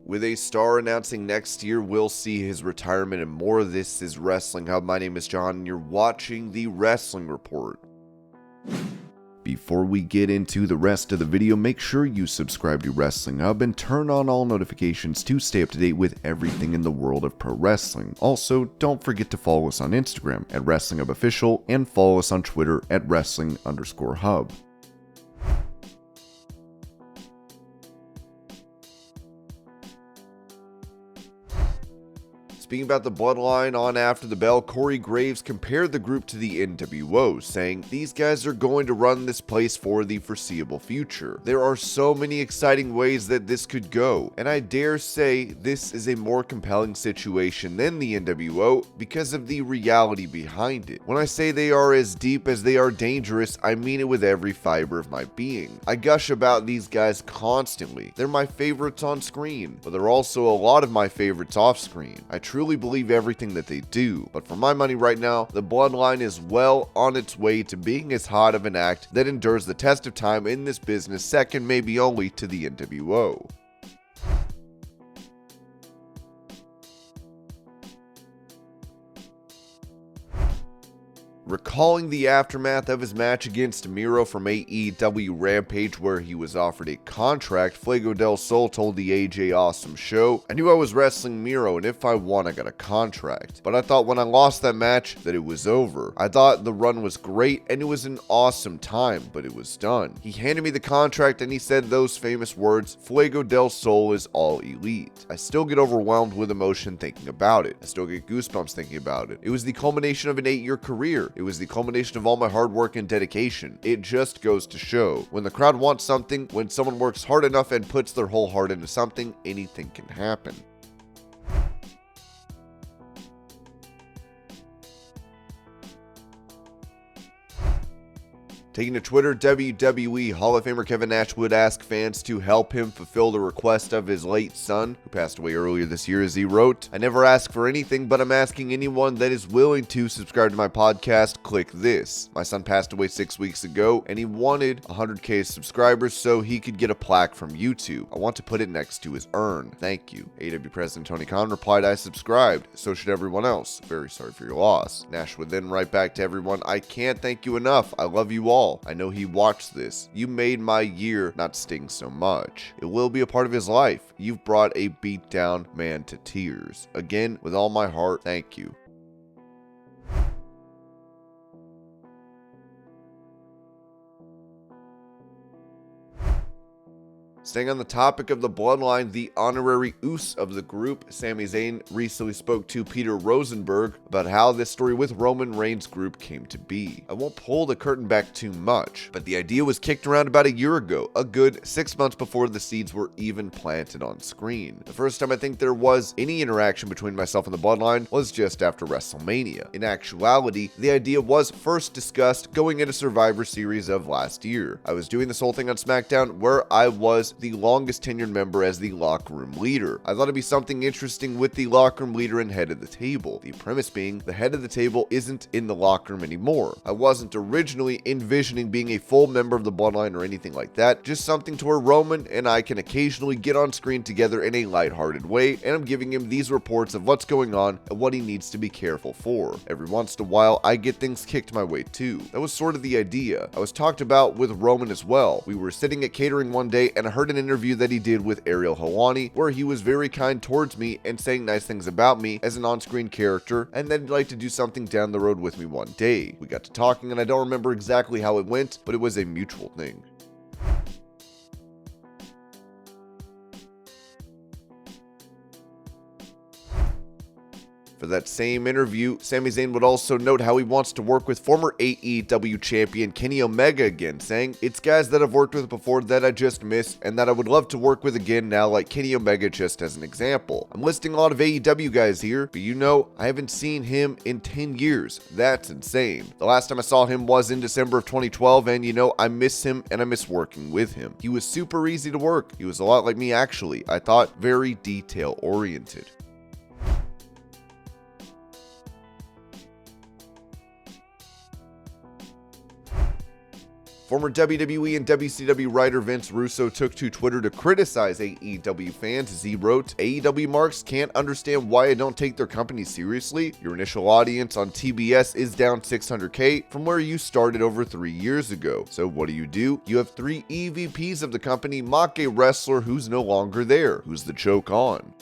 With a star announcing next year, we'll see his retirement and more. This is Wrestling Hub. My name is John, and you're watching the Wrestling Report. Before we get into the rest of the video, make sure you subscribe to Wrestling Hub and turn on all notifications to stay up to date with everything in the world of pro wrestling. Also, don't forget to follow us on Instagram at Wrestling Hub Official and follow us on Twitter at Wrestling_Hub. Speaking about the Bloodline on After the Bell, Corey Graves compared the group to the NWO, saying, "These guys are going to run this place for the foreseeable future. There are so many exciting ways that this could go, and I dare say this is a more compelling situation than the NWO because of the reality behind it. When I say they are as deep as they are dangerous, I mean it with every fiber of my being. I gush about these guys constantly. They're my favorites on screen, but they're also a lot of my favorites off screen. I truly believe everything that they do, but for my money right now, the Bloodline is well on its way to being as hot of an act that endures the test of time in this business, second maybe only to the NWO. Recalling the aftermath of his match against Miro from AEW Rampage, where he was offered a contract, Fuego Del Sol told the AJ Awesome Show, "I knew I was wrestling Miro, and if I won, I got a contract. But I thought when I lost that match that it was over. I thought the run was great, and it was an awesome time, but it was done. He handed me the contract, and he said those famous words, 'Fuego Del Sol is all elite.' I still get overwhelmed with emotion thinking about it. I still get goosebumps thinking about it. It was the culmination of an 8-year career. It was the culmination of all my hard work and dedication. It just goes to show, when the crowd wants something, when someone works hard enough and puts their whole heart into something, anything can happen." Taking to Twitter, WWE Hall of Famer Kevin Nash would ask fans to help him fulfill the request of his late son, who passed away earlier this year, as he wrote, "I never ask for anything, but I'm asking anyone that is willing to subscribe to my podcast, click this. My son passed away 6 weeks ago, and he wanted 100K subscribers so he could get a plaque from YouTube. I want to put it next to his urn. Thank you." AEW President Tony Khan replied, "I subscribed. So should everyone else. Very sorry for your loss." Nash would then write back to everyone, "I can't thank you enough. I love you all. I know he watched this. You made my year not sting so much. It will be a part of his life. You've brought a beat down man to tears. Again, with all my heart, thank you." Staying on the topic of the Bloodline, the honorary Uce of the group, Sami Zayn, recently spoke to Peter Rosenberg about how this story with Roman Reigns' group came to be. "I won't pull the curtain back too much, but the idea was kicked around about a year ago, a good 6 months before the seeds were even planted on screen. The first time I think there was any interaction between myself and the Bloodline was just after WrestleMania. In actuality, the idea was first discussed going into Survivor Series of last year. I was doing this whole thing on SmackDown where I was the longest tenured member as the locker room leader. I thought it'd be something interesting with the locker room leader and head of the table. The premise being the head of the table isn't in the locker room anymore. I wasn't originally envisioning being a full member of the Bloodline or anything like that, just something to where Roman and I can occasionally get on screen together in a lighthearted way, and I'm giving him these reports of what's going on and what he needs to be careful for. Every once in a while, I get things kicked my way too. That was sort of the idea. I was talked about with Roman as well. We were sitting at catering one day and I heard an interview that he did with Ariel Helwani where he was very kind towards me and saying nice things about me as an on-screen character, and that he'd like to do something down the road with me one day. We got to talking and I don't remember exactly how it went, but it was a mutual thing." For that same interview, Sami Zayn would also note how he wants to work with former AEW champion Kenny Omega again, saying, "It's guys that I've worked with before that I just miss and that I would love to work with again now, like Kenny Omega just as an example. I'm listing a lot of AEW guys here, but you know, I haven't seen him in 10 years. That's insane. The last time I saw him was in December of 2012, and you know, I miss him and I miss working with him. He was super easy to work. He was a lot like me actually. I thought very detail oriented." Former WWE and WCW writer Vince Russo took to Twitter to criticize AEW fans as he wrote, "AEW marks can't understand why I don't take their company seriously. Your initial audience on TBS is down 600K from where you started over 3 years ago. So what do? You have 3 EVPs of the company mock a wrestler who's no longer there. Who's the joke on?"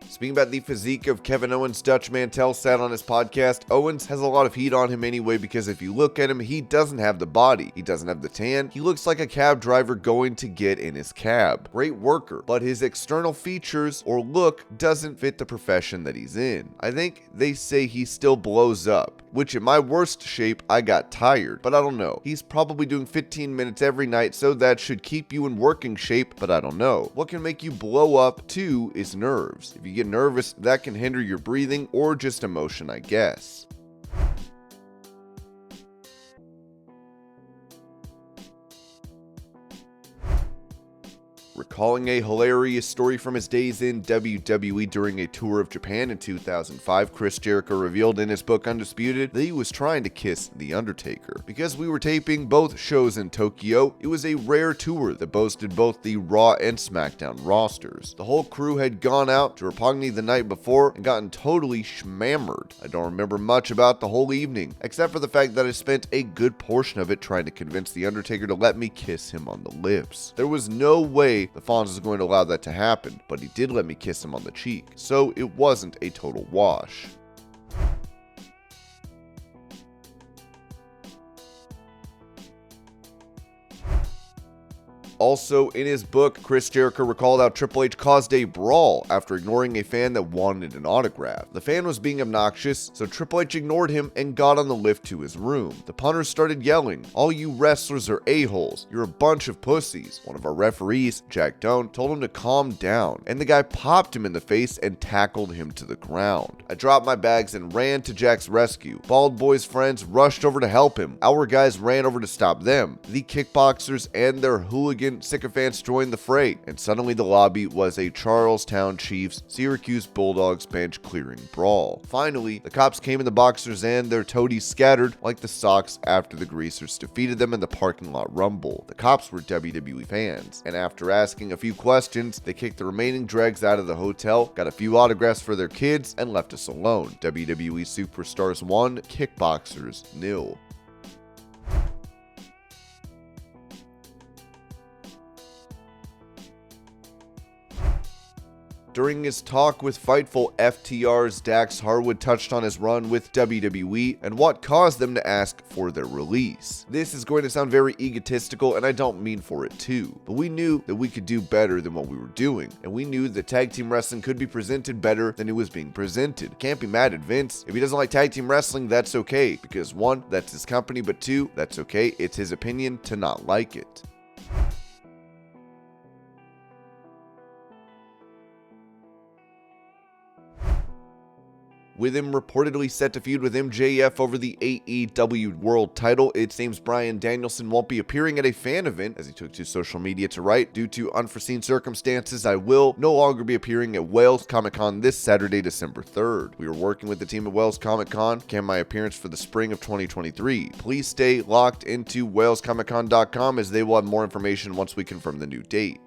Speaking about the physique of Kevin Owens, Dutch Mantel said on his podcast, Owens has a lot of heat on him anyway because if you look at him, he doesn't have the body. He doesn't have the tan. He looks like a cab driver going to get in his cab. Great worker, but his external features or look doesn't fit the profession that he's in. I think they say he still blows up, which in my worst shape, I got tired, but I don't know. He's probably doing 15 minutes every night, so that should keep you in working shape, but I don't know. What can make you blow up too is nerves. If you get nervous, that can hinder your breathing or just emotion, I guess. Recalling a hilarious story from his days in WWE during a tour of Japan in 2005, Chris Jericho revealed in his book Undisputed that he was trying to kiss The Undertaker. Because we were taping both shows in Tokyo, it was a rare tour that boasted both the Raw and SmackDown rosters. The whole crew had gone out to Roppongi the night before and gotten totally schmammered. I don't remember much about the whole evening, except for the fact that I spent a good portion of it trying to convince The Undertaker to let me kiss him on the lips. There was no way the Fonz was going to allow that to happen, but he did let me kiss him on the cheek, so it wasn't a total wash. Also, in his book, Chris Jericho recalled how Triple H caused a brawl after ignoring a fan that wanted an autograph. The fan was being obnoxious, so Triple H ignored him and got on the lift to his room. The punters started yelling, "All you wrestlers are a-holes. You're a bunch of pussies." One of our referees, Jack Doan, told him to calm down, and the guy popped him in the face and tackled him to the ground. I dropped my bags and ran to Jack's rescue. Bald Boy's friends rushed over to help him. Our guys ran over to stop them. The kickboxers and their hooligan sycophants joined the fray, and suddenly the lobby was a Charlestown Chiefs Syracuse Bulldogs bench clearing brawl. Finally, the cops came and the boxers and their toadies scattered like the Sox after the Greasers defeated them in the parking lot rumble. The cops were WWE fans, and after asking a few questions, they kicked the remaining dregs out of the hotel, got a few autographs for their kids, and left us alone. WWE Superstars 1, Kickboxers 0. During his talk with Fightful, FTR's Dax Harwood touched on his run with WWE and what caused them to ask for their release. This is going to sound very egotistical, and I don't mean for it to, but we knew that we could do better than what we were doing, and we knew that tag team wrestling could be presented better than it was being presented. Can't be mad at Vince. If he doesn't like tag team wrestling, that's okay, because 1, that's his company, but 2, that's okay, it's his opinion to not like it. With him reportedly set to feud with MJF over the AEW World title, it seems Bryan Danielson won't be appearing at a fan event, as he took to social media to write, "Due to unforeseen circumstances, I will no longer be appearing at Wales Comic-Con this Saturday, December 3rd. We are working with the team at Wales Comic-Con. Can my appearance for the spring of 2023. Please stay locked into walescomiccon.com as they will have more information once we confirm the new date."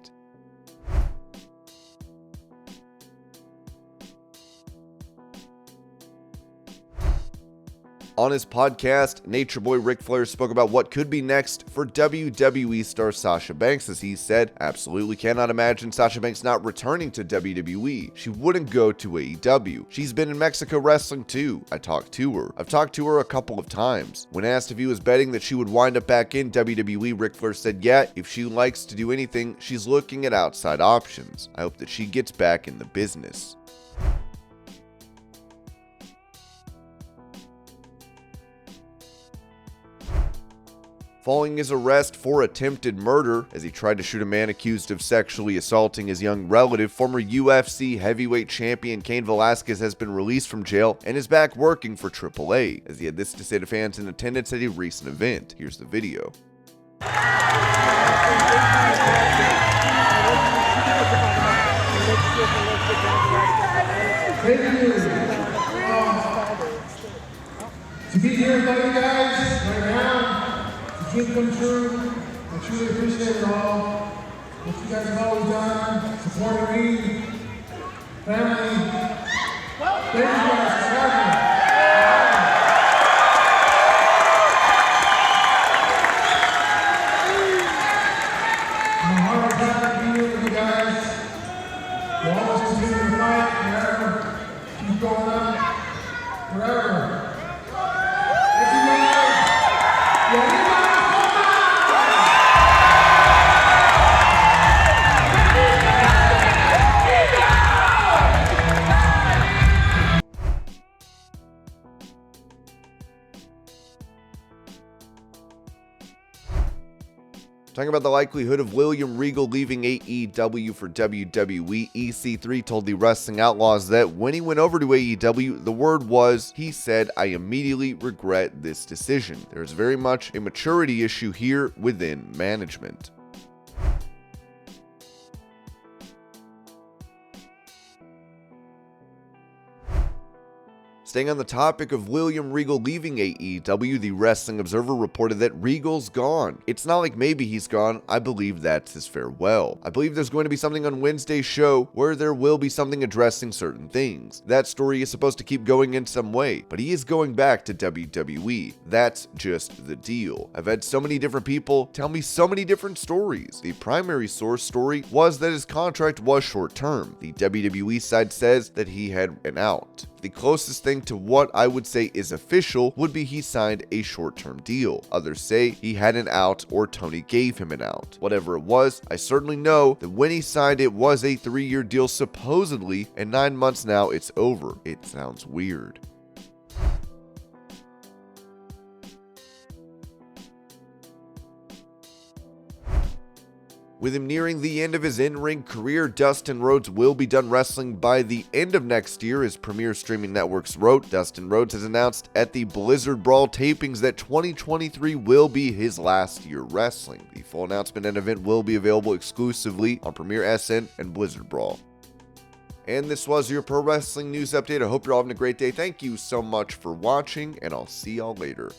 On his podcast, Nature Boy Ric Flair spoke about what could be next for WWE star Sasha Banks, as he said, "Absolutely cannot imagine Sasha Banks not returning to WWE. She wouldn't go to AEW. She's been in Mexico wrestling too. I talked to her. I've talked to her a couple of times." When asked if he was betting that she would wind up back in WWE, Ric Flair said, "Yeah, if she likes to do anything, she's looking at outside options. I hope that she gets back in the business." Following his arrest for attempted murder as he tried to shoot a man accused of sexually assaulting his young relative, former UFC heavyweight champion Cain Velasquez has been released from jail and is back working for AAA, as he had this to say to fans in attendance at a recent event. Here's the video. Thank you. To be here with all you guys right now, to keep them true, I truly appreciate it all. What you guys have always done, supporting me, family. Thank you guys for having me. I'm hard to be here with you guys. We'll always continue to fight forever, keep going up, forever. Talking about the likelihood of William Regal leaving AEW for WWE, EC3 told the Wrestling Outlaws that when he went over to AEW, the word was, he said, "I immediately regret this decision." There's very much a maturity issue here within management. Staying on the topic of William Regal leaving AEW, the Wrestling Observer reported that Regal's gone. It's not like maybe he's gone, I believe that's his farewell. I believe there's going to be something on Wednesday's show where there will be something addressing certain things. That story is supposed to keep going in some way, but he is going back to WWE. That's just the deal. I've had so many different people tell me so many different stories. The primary source story was that his contract was short term. The WWE side says that he had an out. The closest thing to what I would say is official would be he signed a short-term deal. Others say he had an out or Tony gave him an out. Whatever it was, I certainly know that when he signed it was a 3-year deal supposedly, and 9 months now it's over. It sounds weird. With him nearing the end of his in-ring career, Dustin Rhodes will be done wrestling by the end of next year, as Premier Streaming Networks wrote. Dustin Rhodes has announced at the Blizzard Brawl tapings that 2023 will be his last year wrestling. The full announcement and event will be available exclusively on Premier SN and Blizzard Brawl. And this was your Pro Wrestling News Update. I hope you're all having a great day. Thank you so much for watching, and I'll see y'all later.